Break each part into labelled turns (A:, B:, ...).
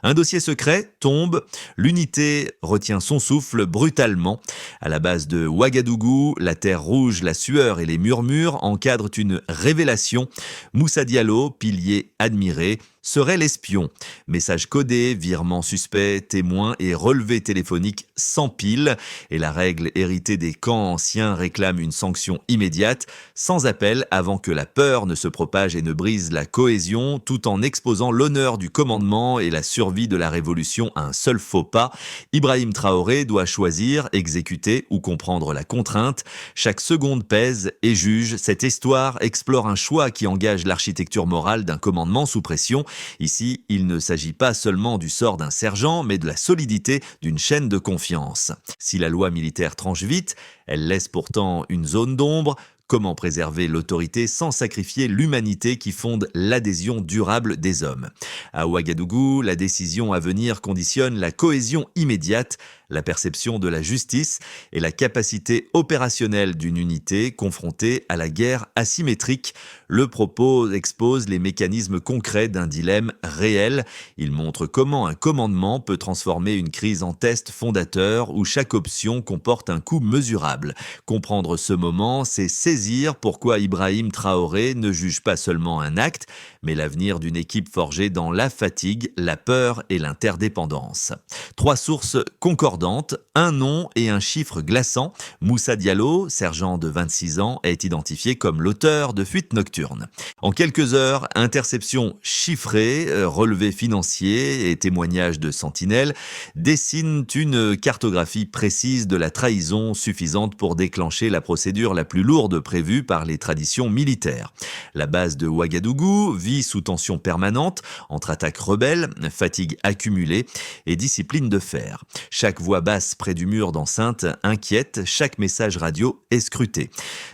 A: Un dossier secret tombe, l'unité retient son souffle brutalement. À la base de Ouagadougou, la terre rouge, la sueur et les murmures encadrent une révélation. Moussa Diallo, pilier admiré, serait l'espion. Messages codés, virements suspects, témoins et relevés téléphoniques s'empilent. Et la règle héritée des camps anciens réclame une sanction immédiate, sans appel avant que la peur ne se propage et ne brise la cohésion, tout en exposant l'honneur du commandement et la survie de la révolution à un seul faux pas. Ibrahim Traoré doit choisir, exécuter ou comprendre la contrainte. Chaque seconde pèse et juge. Cette histoire explore un choix qui engage l'architecture morale d'un commandement sous pression. Ici, il ne s'agit pas seulement du sort d'un sergent, mais de la solidité d'une chaîne de confiance. Si la loi militaire tranche vite, elle laisse pourtant une zone d'ombre. Comment préserver l'autorité sans sacrifier l'humanité qui fonde l'adhésion durable des hommes? À Ouagadougou, la décision à venir conditionne la cohésion immédiate, la perception de la justice et la capacité opérationnelle d'une unité confrontée à la guerre asymétrique. Le propos expose les mécanismes concrets d'un dilemme réel. Il montre comment un commandement peut transformer une crise en test fondateur où chaque option comporte un coût mesurable. Comprendre ce moment, c'est saisir pourquoi Ibrahim Traoré ne juge pas seulement un acte, mais l'avenir d'une équipe forgée dans la fatigue, la peur et l'interdépendance. 3 sources concordantes, un nom et un chiffre glaçant. Moussa Diallo, sergent de 26 ans, est identifié comme l'auteur de fuites nocturnes. En quelques heures, interceptions chiffrées, relevés financiers et témoignages de sentinelles dessinent une cartographie précise de la trahison suffisante pour déclencher la procédure la plus lourde prévue par les traditions militaires. La base de Ouagadougou vit sous tension permanente entre attaques rebelles, fatigue accumulée et discipline de fer. Chaque voix basse près du mur d'enceinte inquiète, chaque message radio est scruté.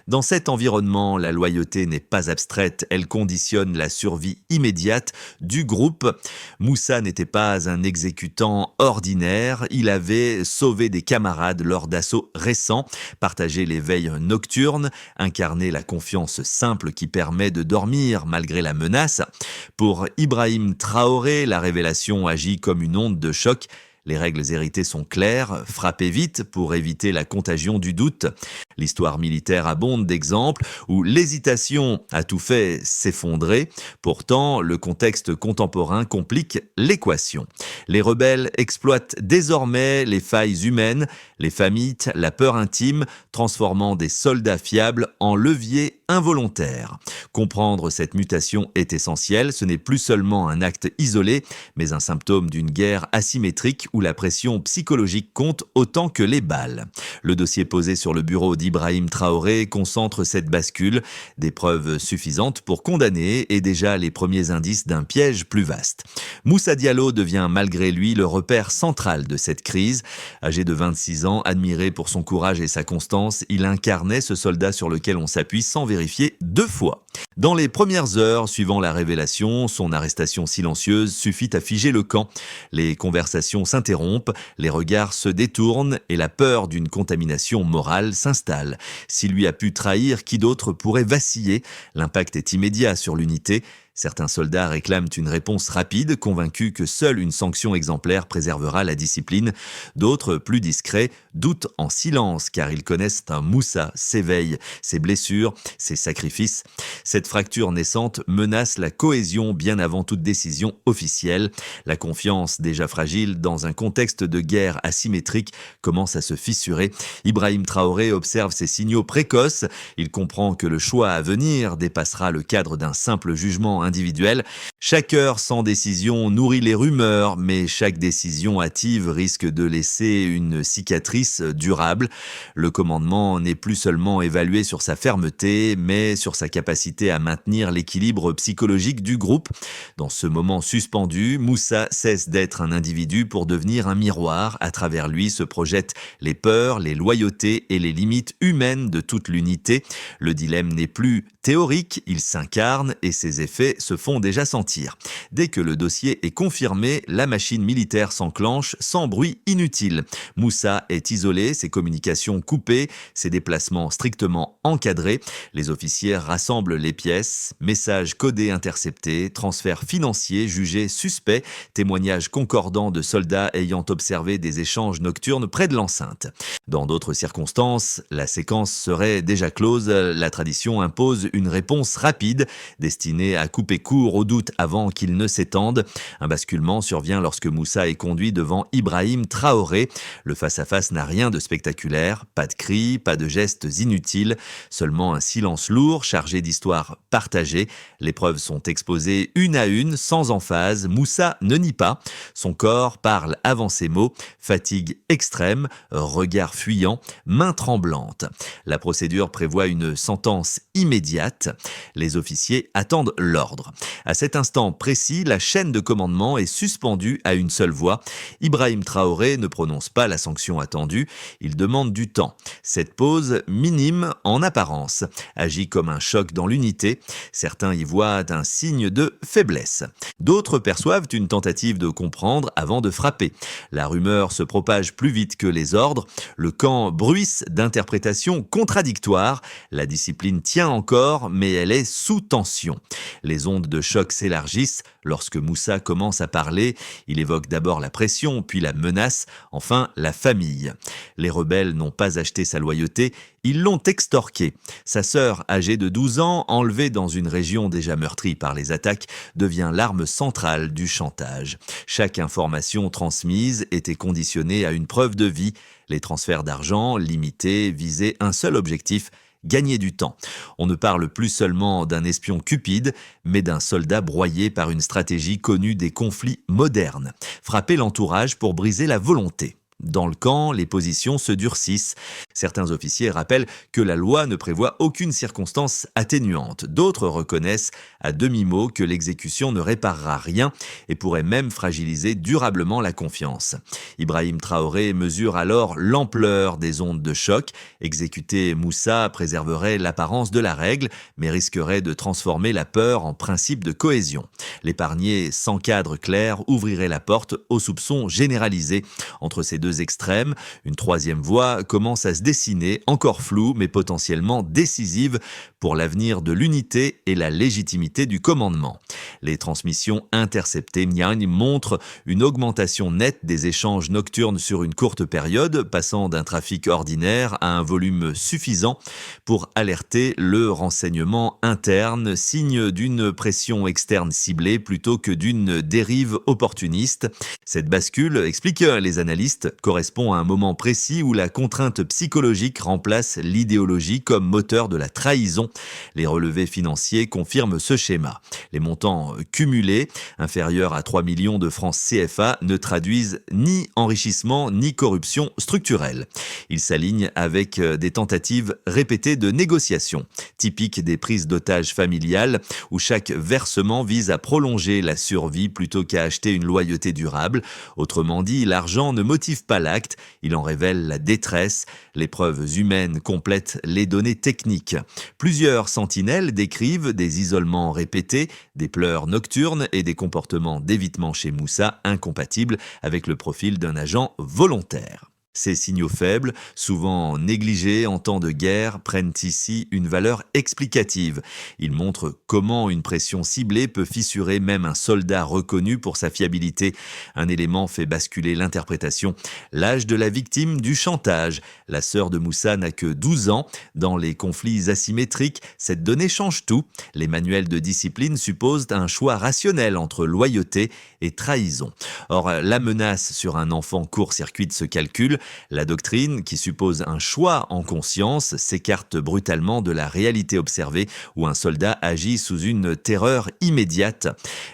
A: Dans cet environnement, la loyauté n'est pas abstraite, elle conditionne la survie immédiate du groupe. Moussa n'était pas un exécutant ordinaire, il avait sauvé des camarades lors d'assauts récents, partagé les veilles nocturnes, incarné la confiance simple qui permet de dormir malgré la menace. Pour Ibrahim Traoré, la révélation agit comme une onde de choc. Les règles héritées sont claires, frappez vite pour éviter la contagion du doute. L'histoire militaire abonde d'exemples où l'hésitation a tout fait s'effondrer. Pourtant, le contexte contemporain complique l'équation. Les rebelles exploitent désormais les failles humaines, les familles, la peur intime, transformant des soldats fiables en leviers involontaires. Comprendre cette mutation est essentiel, ce n'est plus seulement un acte isolé, mais un symptôme d'une guerre asymétrique où la pression psychologique compte autant que les balles. Le dossier posé sur le bureau d'Ibrahim Traoré concentre cette bascule, des preuves suffisantes pour condamner et déjà les premiers indices d'un piège plus vaste. Moussa Diallo devient malgré lui le repère central de cette crise. Âgé de 26 ans, admiré pour son courage et sa constance, il incarnait ce soldat sur lequel on s'appuie sans vérifier 2 fois. Dans les premières heures suivant la révélation, son arrestation silencieuse suffit à figer le camp. Les conversations s'interrompent, les regards se détournent et la peur d'une contamination morale s'installe. S'il lui a pu trahir, qui d'autre pourrait vaciller? L'impact est immédiat sur l'unité. Certains soldats réclament une réponse rapide, convaincus que seule une sanction exemplaire préservera la discipline. D'autres, plus discrets, doutent en silence car ils connaissent un Moussa, ses veilles, ses blessures, ses sacrifices. Cette fracture naissante menace la cohésion bien avant toute décision officielle. La confiance, déjà fragile dans un contexte de guerre asymétrique, commence à se fissurer. Ibrahim Traoré observe ces signaux précoces. Il comprend que le choix à venir dépassera le cadre d'un simple jugement individuel. Chaque heure sans décision nourrit les rumeurs, mais chaque décision hâtive risque de laisser une cicatrice durable. Le commandement n'est plus seulement évalué sur sa fermeté, mais sur sa capacité à maintenir l'équilibre psychologique du groupe. Dans ce moment suspendu, Moussa cesse d'être un individu pour devenir un miroir. À travers lui se projettent les peurs, les loyautés et les limites humaines de toute l'unité. Le dilemme n'est plus théorique, il s'incarne et ses effets se font déjà sentir. Dès que le dossier est confirmé, la machine militaire s'enclenche sans bruit inutile. Moussa est isolé, ses communications coupées, ses déplacements strictement encadrés. Les officiers rassemblent les pièces, messages codés interceptés, transferts financiers jugés suspects, témoignages concordants de soldats ayant observé des échanges nocturnes près de l'enceinte. Dans d'autres circonstances, la séquence serait déjà close. La tradition impose une réponse rapide, destinée à couper court aux doutes avant qu'ils ne s'étendent. Un basculement survient lorsque Moussa est conduit devant Ibrahim Traoré. Le face-à-face n'a rien de spectaculaire, pas de cris, pas de gestes inutiles, seulement un silence lourd chargé d'histoires partagées. Les preuves sont exposées une à une, sans emphase. Moussa ne nie pas. Son corps parle avant ses mots. Fatigue extrême, regard fuyant, main tremblante. La procédure prévoit une sentence immédiate. Les officiers attendent l'ordre. À cet instant précis, la chaîne de commandement est suspendue à une seule voix. Ibrahim Traoré ne prononce pas la sanction attendue. Il demande du temps. Cette pause, minime en apparence, agit comme un choc dans l'unité. Certains y voient un signe de faiblesse. D'autres perçoivent une tentative de comprendre avant de frapper. La rumeur se propage plus vite que les ordres. Le camp bruisse d'interprétations contradictoires. La discipline tient encore, mais elle est sous tension. Les ondes de choc s'élargissent. Lorsque Moussa commence à parler, il évoque d'abord la pression, puis la menace, enfin la famille. Les rebelles n'ont pas acheté sa loyauté, ils l'ont extorqué. Sa sœur, âgée de 12 ans, enlevée dans une région déjà meurtrie par les attaques, devient l'arme centrale du chantage. Chaque information transmise était conditionnée à une preuve de vie. Les transferts d'argent, limités, visaient un seul objectif: gagner du temps. On ne parle plus seulement d'un espion cupide, mais d'un soldat broyé par une stratégie connue des conflits modernes. Frapper l'entourage pour briser la volonté. Dans le camp, les positions se durcissent. Certains officiers rappellent que la loi ne prévoit aucune circonstance atténuante. D'autres reconnaissent à demi-mot que l'exécution ne réparera rien et pourrait même fragiliser durablement la confiance. Ibrahim Traoré mesure alors l'ampleur des ondes de choc. Exécuter Moussa préserverait l'apparence de la règle, mais risquerait de transformer la peur en principe de cohésion. L'épargner sans cadre clair ouvrirait la porte aux soupçons généralisés. Entre ces deux extrêmes, une troisième voie commence à se dessiner, encore floue mais potentiellement décisive pour l'avenir de l'unité et la légitimité du commandement. Les transmissions interceptées montrent une augmentation nette des échanges nocturnes sur une courte période, passant d'un trafic ordinaire à un volume suffisant pour alerter le renseignement interne, signe d'une pression externe ciblée plutôt que d'une dérive opportuniste. Cette bascule, expliquent les analystes, correspond à un moment précis où la contrainte psychologique remplace l'idéologie comme moteur de la trahison. Les relevés financiers confirment ce schéma. Les montants cumulés, inférieurs à 3 millions de francs CFA, ne traduisent ni enrichissement ni corruption structurelle. Ils s'alignent avec des tentatives répétées de négociation, typiques des prises d'otages familiales, où chaque versement vise à prolonger la survie plutôt qu'à acheter une loyauté durable. Autrement dit, l'argent ne motive pas l'acte, il en révèle la détresse. Les preuves humaines complètent les données techniques. Plusieurs sentinelles décrivent des isolements répétés, des pleurs nocturnes et des comportements d'évitement chez Moussa incompatibles avec le profil d'un agent volontaire. Ces signaux faibles, souvent négligés en temps de guerre, prennent ici une valeur explicative. Ils montrent comment une pression ciblée peut fissurer même un soldat reconnu pour sa fiabilité. Un élément fait basculer l'interprétation. L'âge de la victime du chantage. La sœur de Moussa n'a que 12 ans. Dans les conflits asymétriques, cette donnée change tout. Les manuels de discipline supposent un choix rationnel entre loyauté et trahison. Or, la menace sur un enfant court-circuite ce calcul. La doctrine, qui suppose un choix en conscience, s'écarte brutalement de la réalité observée où un soldat agit sous une terreur immédiate.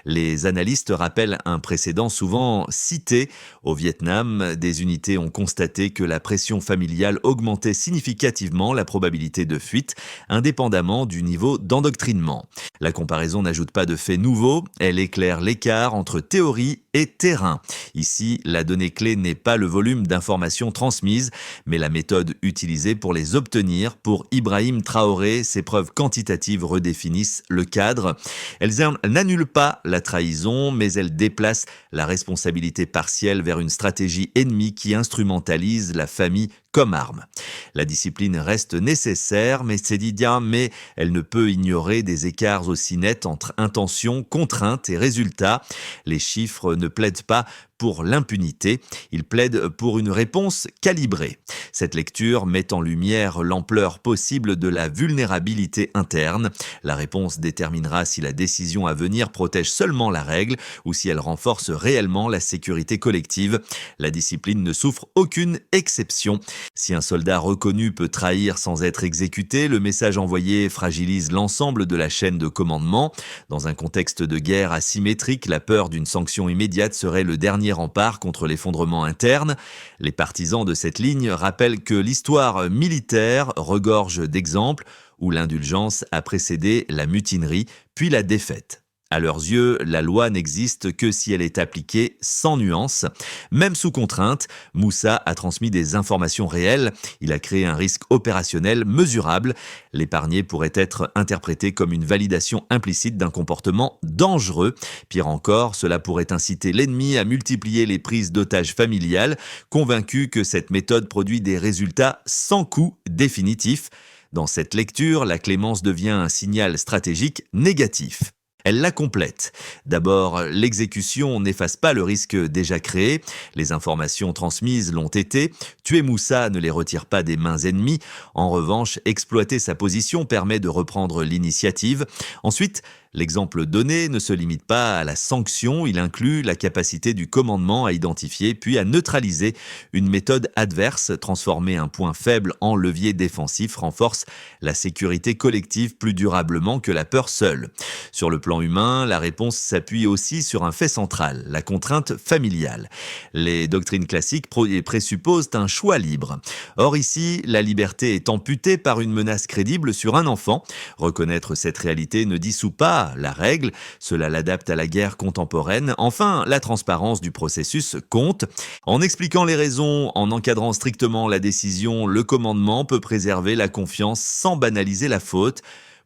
A: Les analystes rappellent un précédent souvent cité. Au Vietnam, des unités ont constaté que la pression familiale augmentait significativement la probabilité de fuite, indépendamment du niveau d'endoctrinement. La comparaison n'ajoute pas de faits nouveaux, elle éclaire l'écart entre théorie et terrain. Ici, la donnée clé n'est pas le volume d'informations informations transmises, mais la méthode utilisée pour les obtenir. Pour Ibrahim Traoré, ces preuves quantitatives redéfinissent le cadre. Elles n'annulent pas la trahison, mais elles déplacent la responsabilité partielle vers une stratégie ennemie qui instrumentalise la famille comme arme. La discipline reste nécessaire, mais elle ne peut ignorer des écarts aussi nets entre intention, contrainte et résultat. Les chiffres ne plaident pas pour l'impunité, ils plaident pour une réponse calibrée. Cette lecture met en lumière l'ampleur possible de la vulnérabilité interne. La réponse déterminera si la décision à venir protège seulement la règle ou si elle renforce réellement la sécurité collective. La discipline ne souffre aucune exception. Si un soldat reconnu peut trahir sans être exécuté, le message envoyé fragilise l'ensemble de la chaîne de commandement. Dans un contexte de guerre asymétrique, la peur d'une sanction immédiate serait le dernier rempart contre l'effondrement interne. Les partisans de cette ligne rappellent que l'histoire militaire regorge d'exemples où l'indulgence a précédé la mutinerie, puis la défaite. À leurs yeux, la loi n'existe que si elle est appliquée sans nuance. Même sous contrainte, Moussa a transmis des informations réelles. Il a créé un risque opérationnel mesurable. L'épargné pourrait être interprété comme une validation implicite d'un comportement dangereux. Pire encore, cela pourrait inciter l'ennemi à multiplier les prises d'otages familiales, convaincu que cette méthode produit des résultats sans coût définitif. Dans cette lecture, la clémence devient un signal stratégique négatif. Elle la complète. D'abord, l'exécution n'efface pas le risque déjà créé. Les informations transmises l'ont été. Tuer Moussa ne les retire pas des mains ennemies. En revanche, exploiter sa position permet de reprendre l'initiative. Ensuite, l'exemple donné ne se limite pas à la sanction, il inclut la capacité du commandement à identifier puis à neutraliser une méthode adverse. Transformer un point faible en levier défensif renforce la sécurité collective plus durablement que la peur seule. Sur le plan humain, la réponse s'appuie aussi sur un fait central, la contrainte familiale. Les doctrines classiques présupposent un choix libre. Or ici, la liberté est amputée par une menace crédible sur un enfant. Reconnaître cette réalité ne dissout pas la règle, cela l'adapte à la guerre contemporaine. Enfin, la transparence du processus compte. En expliquant les raisons, en encadrant strictement la décision, le commandement peut préserver la confiance sans banaliser la faute.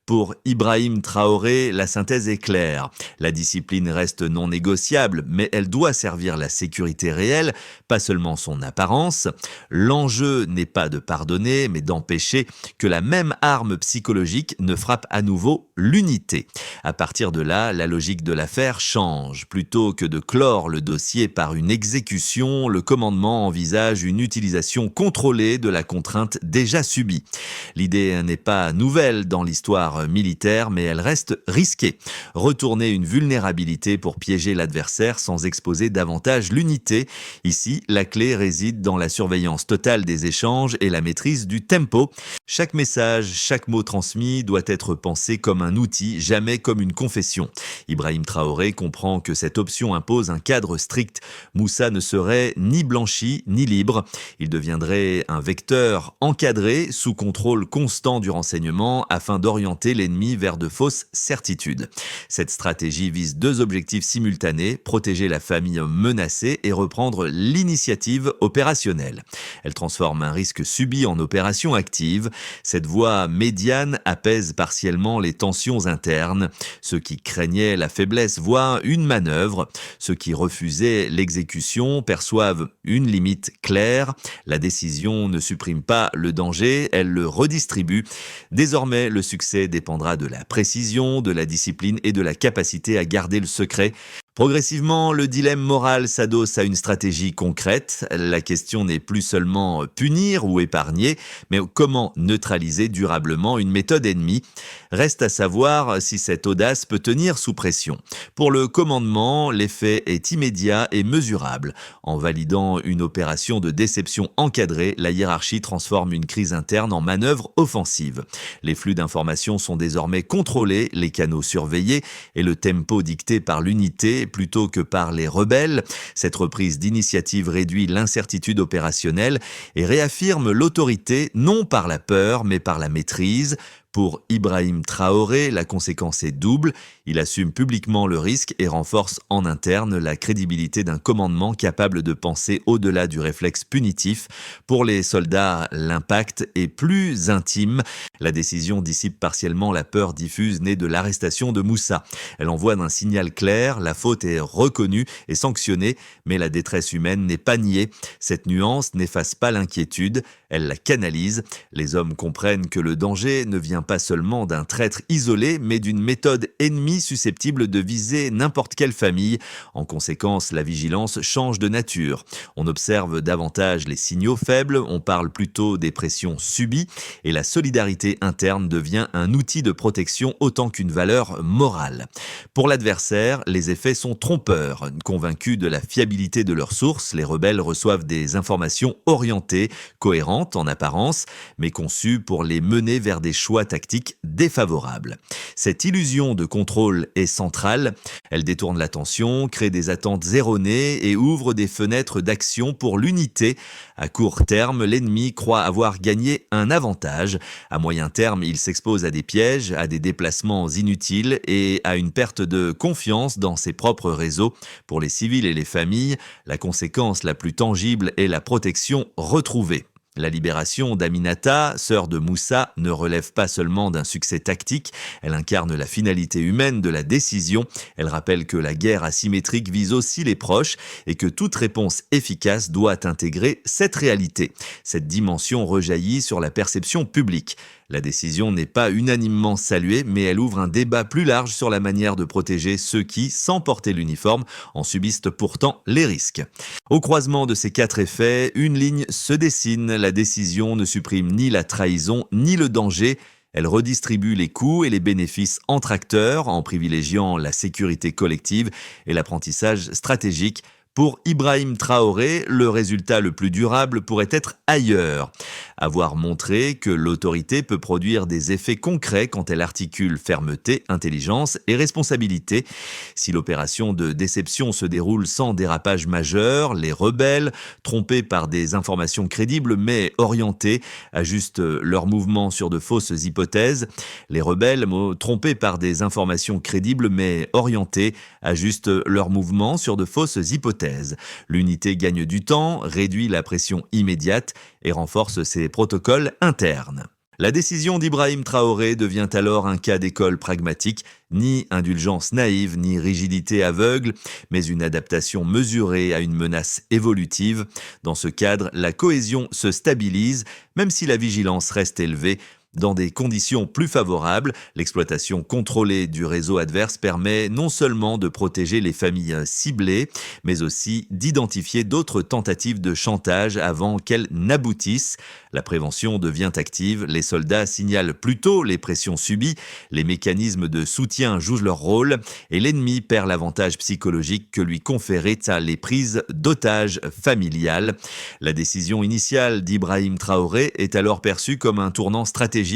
A: Pour Ibrahim Traoré, la synthèse est claire. La discipline reste non négociable, mais elle doit servir la sécurité réelle, pas seulement son apparence. L'enjeu n'est pas de pardonner, mais d'empêcher que la même arme psychologique ne frappe à nouveau l'unité. À partir de là, la logique de l'affaire change. Plutôt que de clore le dossier par une exécution, le commandement envisage une utilisation contrôlée de la contrainte déjà subie. L'idée n'est pas nouvelle dans l'histoire militaire, mais elle reste risquée. Retourner une vulnérabilité pour piéger l'adversaire sans exposer davantage l'unité. Ici, la clé réside dans la surveillance totale des échanges et la maîtrise du tempo. Chaque message, chaque mot transmis doit être pensé comme un outil, jamais comme une confession. Ibrahim Traoré comprend que cette option impose un cadre strict. Moussa ne serait ni blanchi ni libre. Il deviendrait un vecteur encadré, sous contrôle constant du renseignement, afin d'orienter l'ennemi vers de fausses certitudes. Cette stratégie vise deux objectifs simultanés, protéger la famille menacée et reprendre l'initiative opérationnelle. Elle transforme un risque subi en opération active. Cette voie médiane apaise partiellement les tensions internes. Ceux qui craignaient la faiblesse voient une manœuvre. Ceux qui refusaient l'exécution perçoivent une limite claire. La décision ne supprime pas le danger, elle le redistribue. Désormais, le succès dépendra de la précision, de la discipline et de la capacité à garder le secret. Progressivement, le dilemme moral s'adosse à une stratégie concrète. La question n'est plus seulement punir ou épargner, mais comment neutraliser durablement une méthode ennemie. Reste à savoir si cette audace peut tenir sous pression. Pour le commandement, l'effet est immédiat et mesurable. En validant une opération de déception encadrée, la hiérarchie transforme une crise interne en manœuvre offensive. Les flux d'informations sont désormais contrôlés, les canaux surveillés et le tempo dicté par l'unité plutôt que par les rebelles. Cette reprise d'initiative réduit l'incertitude opérationnelle et réaffirme l'autorité non par la peur mais par la maîtrise. Pour Ibrahim Traoré, la conséquence est double. Il assume publiquement le risque et renforce en interne la crédibilité d'un commandement capable de penser au-delà du réflexe punitif. Pour les soldats, l'impact est plus intime. La décision dissipe partiellement la peur diffuse née de l'arrestation de Moussa. Elle envoie un signal clair, la faute est reconnue et sanctionnée, mais la détresse humaine n'est pas niée. Cette nuance n'efface pas l'inquiétude, elle la canalise. Les hommes comprennent que le danger ne vient pas seulement d'un traître isolé, mais d'une méthode ennemie susceptible de viser n'importe quelle famille. En conséquence, la vigilance change de nature. On observe davantage les signaux faibles, on parle plutôt des pressions subies, et la solidarité interne devient un outil de protection autant qu'une valeur morale. Pour l'adversaire, les effets sont trompeurs. Convaincus de la fiabilité de leurs sources, les rebelles reçoivent des informations orientées, cohérentes en apparence, mais conçues pour les mener vers des choix tactiques défavorables. Cette illusion de contrôle est centrale. Elle détourne l'attention, crée des attentes erronées et ouvre des fenêtres d'action pour l'unité. À court terme, l'ennemi croit avoir gagné un avantage. À moyen terme, il s'expose à des pièges, à des déplacements inutiles et à une perte de confiance dans ses propres réseaux. Pour les civils et les familles, la conséquence la plus tangible est la protection retrouvée. La libération d'Aminata, sœur de Moussa, ne relève pas seulement d'un succès tactique, elle incarne la finalité humaine de la décision. Elle rappelle que la guerre asymétrique vise aussi les proches et que toute réponse efficace doit intégrer cette réalité. Cette dimension rejaillit sur la perception publique. La décision n'est pas unanimement saluée, mais elle ouvre un débat plus large sur la manière de protéger ceux qui, sans porter l'uniforme, en subissent pourtant les risques. Au croisement de ces quatre effets, une ligne se dessine. La décision ne supprime ni la trahison ni le danger. Elle redistribue les coûts et les bénéfices entre acteurs en privilégiant la sécurité collective et l'apprentissage stratégique. Pour Ibrahim Traoré, le résultat le plus durable pourrait être ailleurs. Avoir montré que l'autorité peut produire des effets concrets quand elle articule fermeté, intelligence et responsabilité. Si l'opération de déception se déroule sans dérapage majeur, les rebelles, trompés par des informations crédibles mais orientées, ajustent leurs mouvements sur de fausses hypothèses. Les rebelles, trompés par des informations crédibles mais orientées, ajustent leurs mouvements sur de fausses hypothèses. L'unité gagne du temps, réduit la pression immédiate et renforce ses protocoles internes. La décision d'Ibrahim Traoré devient alors un cas d'école pragmatique, ni indulgence naïve, ni rigidité aveugle, mais une adaptation mesurée à une menace évolutive. Dans ce cadre, la cohésion se stabilise, même si la vigilance reste élevée. Dans des conditions plus favorables, l'exploitation contrôlée du réseau adverse permet non seulement de protéger les familles ciblées, mais aussi d'identifier d'autres tentatives de chantage avant qu'elles n'aboutissent. La prévention devient active, les soldats signalent plus tôt les pressions subies, les mécanismes de soutien jouent leur rôle et l'ennemi perd l'avantage psychologique que lui conféraient les prises d'otages familiales. La décision initiale d'Ibrahim Traoré est alors perçue comme un tournant stratégique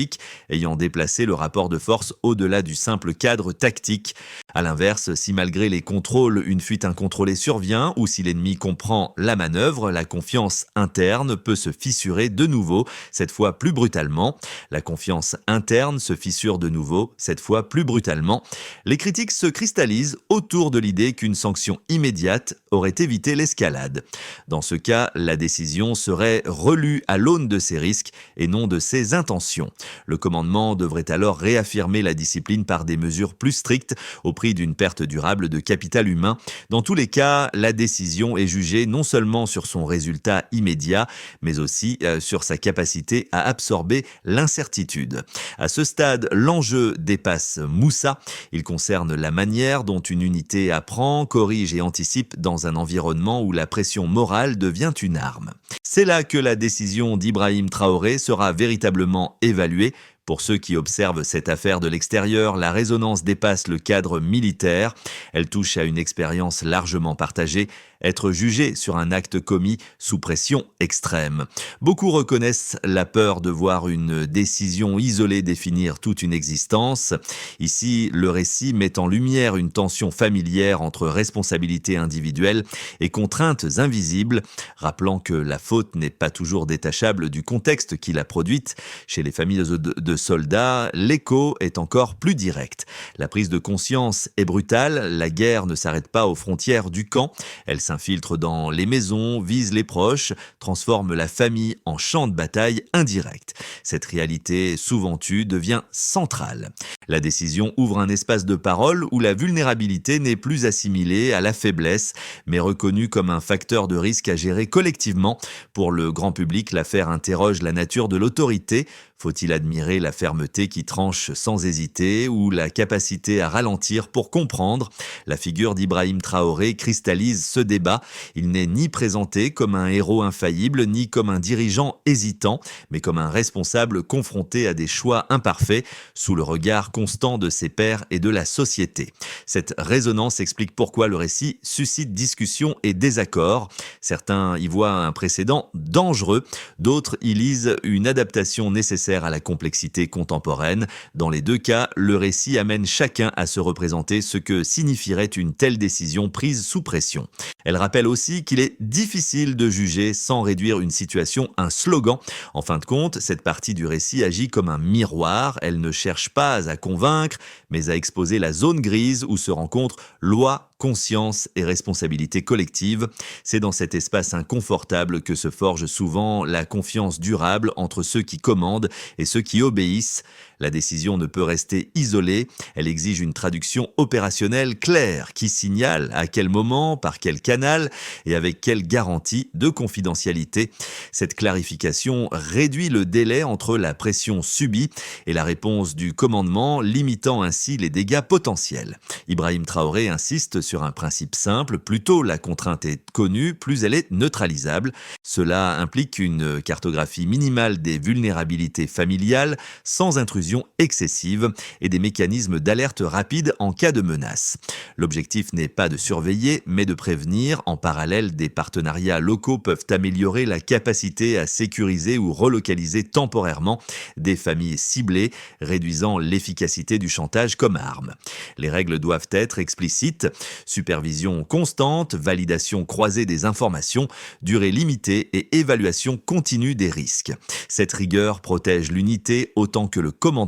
A: ayant déplacé le rapport de force au-delà du simple cadre tactique. A l'inverse, si malgré les contrôles, une fuite incontrôlée survient ou si l'ennemi comprend la manœuvre, la confiance interne peut se fissurer de nouveau, cette fois plus brutalement. La confiance interne se fissure de nouveau, cette fois plus brutalement. Les critiques se cristallisent autour de l'idée qu'une sanction immédiate aurait évité l'escalade. Dans ce cas, la décision serait relue à l'aune de ses risques et non de ses intentions. Le commandement devrait alors réaffirmer la discipline par des mesures plus strictes au prix d'une perte durable de capital humain. Dans tous les cas, la décision est jugée non seulement sur son résultat immédiat, mais aussi sur sa capacité à absorber l'incertitude. À ce stade, l'enjeu dépasse Moussa. Il concerne la manière dont une unité apprend, corrige et anticipe dans un environnement où la pression morale devient une arme. C'est là que la décision d'Ibrahim Traoré sera véritablement évaluée. Pour ceux qui observent cette affaire de l'extérieur, la résonance dépasse le cadre militaire. Elle touche à une expérience largement partagée, être jugé sur un acte commis sous pression extrême. Beaucoup reconnaissent la peur de voir une décision isolée définir toute une existence. Ici, le récit met en lumière une tension familière entre responsabilités individuelles et contraintes invisibles, rappelant que la faute n'est pas toujours détachable du contexte qui l'a produite. Chez les familles de de soldats, l'écho est encore plus direct. La prise de conscience est brutale, la guerre ne s'arrête pas aux frontières du camp, elle s'infiltre dans les maisons, vise les proches, transforme la famille en champ de bataille indirect. Cette réalité souvent tue devient centrale. La décision ouvre un espace de parole où la vulnérabilité n'est plus assimilée à la faiblesse, mais reconnue comme un facteur de risque à gérer collectivement. Pour le grand public, l'affaire interroge la nature de l'autorité. Faut-il admirer la fermeté qui tranche sans hésiter ou la capacité à ralentir pour comprendre? La figure d'Ibrahim Traoré cristallise ce débat. Il n'est ni présenté comme un héros infaillible, ni comme un dirigeant hésitant, mais comme un responsable confronté à des choix imparfaits, sous le regard constant de ses pairs et de la société. Cette résonance explique pourquoi le récit suscite discussion et désaccord. Certains y voient un précédent dangereux, d'autres y lisent une adaptation nécessaire à la complexité contemporaine. Dans les deux cas, le récit amène chacun à se représenter ce que signifierait une telle décision prise sous pression. Elle rappelle aussi qu'il est difficile de juger sans réduire une situation à un slogan. En fin de compte, cette partie du récit agit comme un miroir. Elle ne cherche pas à convaincre, mais à exposer la zone grise où se rencontrent loi, conscience et responsabilité collective. C'est dans cet espace inconfortable que se forge souvent la confiance durable entre ceux qui commandent et ceux qui obéissent. La décision ne peut rester isolée, elle exige une traduction opérationnelle claire qui signale à quel moment, par quel canal et avec quelle garantie de confidentialité. Cette clarification réduit le délai entre la pression subie et la réponse du commandement, limitant ainsi les dégâts potentiels. Ibrahim Traoré insiste sur un principe simple, plus tôt la contrainte est connue, plus elle est neutralisable. Cela implique une cartographie minimale des vulnérabilités familiales, sans intrusion excessive et des mécanismes d'alerte rapide en cas de menace. L'objectif n'est pas de surveiller, mais de prévenir. En parallèle, des partenariats locaux peuvent améliorer la capacité à sécuriser ou relocaliser temporairement des familles ciblées, réduisant l'efficacité du chantage comme arme. Les règles doivent être explicites, supervision constante, validation croisée des informations, durée limitée et évaluation continue des risques. Cette rigueur protège l'unité autant que le commandement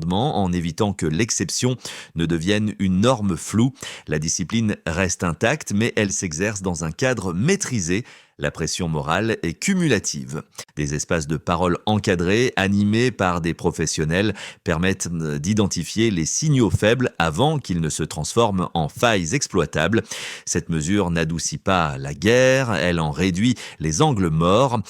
A: en évitant que l'exception ne devienne une norme floue. La discipline reste intacte, mais elle s'exerce dans un cadre maîtrisé. La pression morale est cumulative. Des espaces de parole encadrés, animés par des professionnels, permettent d'identifier les signaux faibles avant qu'ils ne se transforment en failles exploitables. Cette mesure n'adoucit pas la guerre, elle en réduit les angles morts.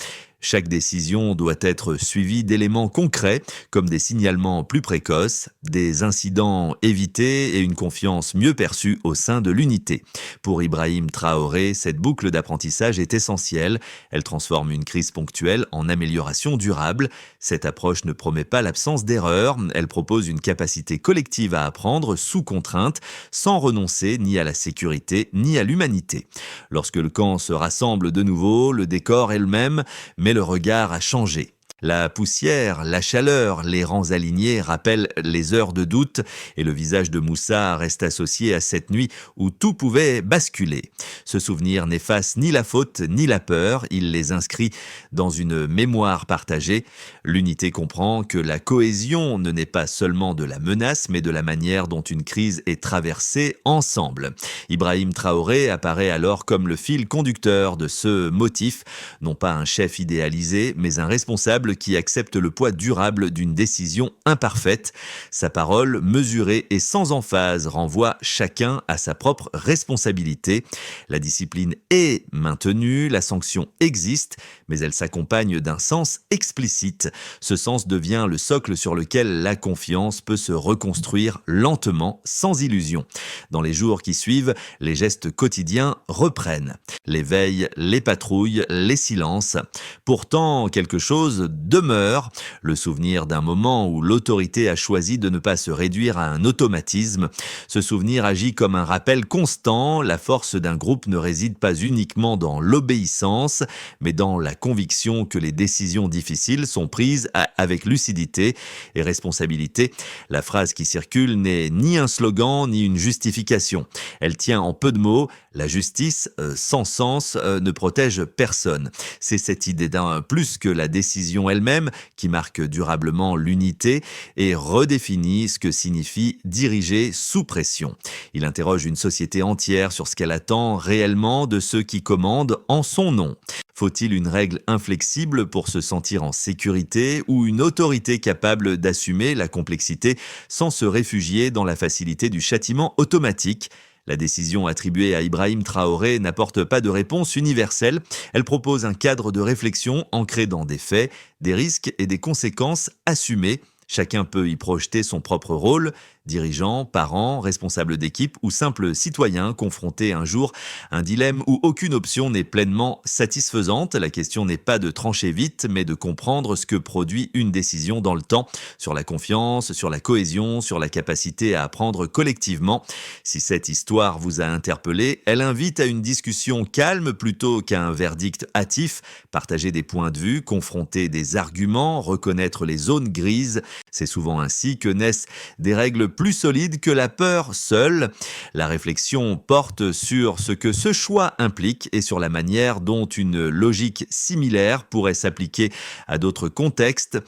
A: Chaque décision doit être suivie d'éléments concrets, comme des signalements plus précoces, des incidents évités et une confiance mieux perçue au sein de l'unité. Pour Ibrahim Traoré, cette boucle d'apprentissage est essentielle. Elle transforme une crise ponctuelle en amélioration durable. Cette approche ne promet pas l'absence d'erreur. Elle propose une capacité collective à apprendre sous contrainte, sans renoncer ni à la sécurité ni à l'humanité. Lorsque le camp se rassemble de nouveau, le décor est le même, mais le regard a changé. La poussière, la chaleur, les rangs alignés rappellent les heures de doute et le visage de Moussa reste associé à cette nuit où tout pouvait basculer. Ce souvenir n'efface ni la faute ni la peur, il les inscrit dans une mémoire partagée. L'unité comprend que la cohésion ne naît pas seulement de la menace mais de la manière dont une crise est traversée ensemble. Ibrahim Traoré apparaît alors comme le fil conducteur de ce motif, non pas un chef idéalisé mais un responsable qui accepte le poids durable d'une décision imparfaite. Sa parole, mesurée et sans emphase, renvoie chacun à sa propre responsabilité. La discipline est maintenue, la sanction existe, mais elle s'accompagne d'un sens explicite. Ce sens devient le socle sur lequel la confiance peut se reconstruire lentement, sans illusion. Dans les jours qui suivent, les gestes quotidiens reprennent. Les veilles, les patrouilles, les silences. Pourtant, quelque chose demeure, le souvenir d'un moment où l'autorité a choisi de ne pas se réduire à un automatisme. Ce souvenir agit comme un rappel constant, la force d'un groupe ne réside pas uniquement dans l'obéissance, mais dans la conviction que les décisions difficiles sont prises avec lucidité et responsabilité. La phrase qui circule n'est ni un slogan ni une justification. Elle tient en peu de mots, La justice, sans sens, ne protège personne. C'est cette idée d'un plus que la décision elle-même qui marque durablement l'unité et redéfinit ce que signifie diriger sous pression. Il interroge une société entière sur ce qu'elle attend réellement de ceux qui commandent en son nom. Faut-il une règle inflexible pour se sentir en sécurité ou une autorité capable d'assumer la complexité sans se réfugier dans la facilité du châtiment automatique? La décision attribuée à Ibrahim Traoré n'apporte pas de réponse universelle. Elle propose un cadre de réflexion ancré dans des faits, des risques et des conséquences assumées. Chacun peut y projeter son propre rôle, dirigeant, parent, responsable d'équipe ou simple citoyen confronté un jour à un dilemme où aucune option n'est pleinement satisfaisante. La question n'est pas de trancher vite, mais de comprendre ce que produit une décision dans le temps, sur la confiance, sur la cohésion, sur la capacité à apprendre collectivement. Si cette histoire vous a interpellé, elle invite à une discussion calme plutôt qu'à un verdict hâtif, partager des points de vue, confronter des arguments, reconnaître les zones grises. C'est souvent ainsi que naissent des règles plus solides que la peur seule. La réflexion porte sur ce que ce choix implique et sur la manière dont une logique similaire pourrait s'appliquer à d'autres contextes.